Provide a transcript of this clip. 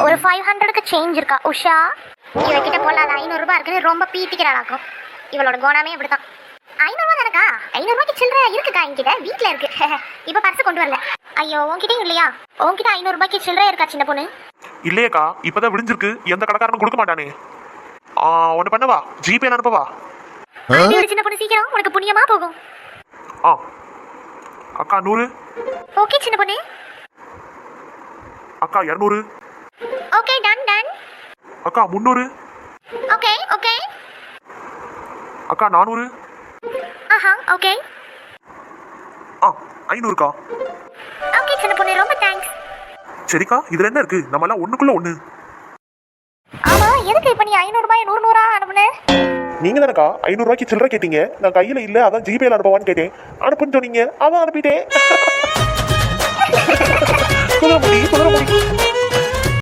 ஒரு 500க்கு சேஞ்ச் இருக்கா உஷா? இவகிட்ட போல அது 500 ரூபாய் இருக்குன்னு ரொம்ப பீத்திக்கிறாளாக்கும். இவளோட கோணமே இப்படிதான். 500 ரூபாய் தானக்கா? 500 ரூபாய்க்கு சில்லற இருக்குக்கா என்கிட்ட, வீட்ல இருக்கு. இப்ப பர்ஸ் கொண்டு வரல. ஐயோ உன்கிட்டயும் இல்லையா? உன்கிட்ட 500 ரூபாய்க்கு சில்லற இருக்கா சின்ன பொண்ணு? இல்லையேக்கா, இப்பதான் விடிஞ்சிருக்கு. எந்த கடைக்காரனும் கொடுக்க மாட்டானே. ஒன்று பண்ணவா? ஜிபே அனுப்பவா? சின்ன பொண்ணு சீக்கிரம், உனக்கு புண்ணியமா போகும். அக்கா 100. ஓகே சின்ன பொண்ணு. அக்கா 200. Okay done done. அக்கா 300. Okay okay. அக்கா 400. ஆஹா ஓகே. 500க்கா. ஓகே சின்ன பொண்ணு, ரொம்ப தேங்க்ஸ். சரிக்கா, இதுல என்ன இருக்கு? நம்ம எல்லாம் ஒண்ணுக்குள்ள ஒண்ணு. ஆமா, எதுக்கு இப்ப நீ 500 ரூபாய் 100 அனுப்புன? நீங்க தானக்கா 500 ரூபாய்க்கு சில்லற கேட்டீங்க. நான் கையில இல்ல, அதான் ஜிபேல அனுப்பவான்னு கேட்டேன். அனுப்புன்னு சொன்னீங்க, அதான் அனுப்பிட்டேன். சொல்ல முடியும்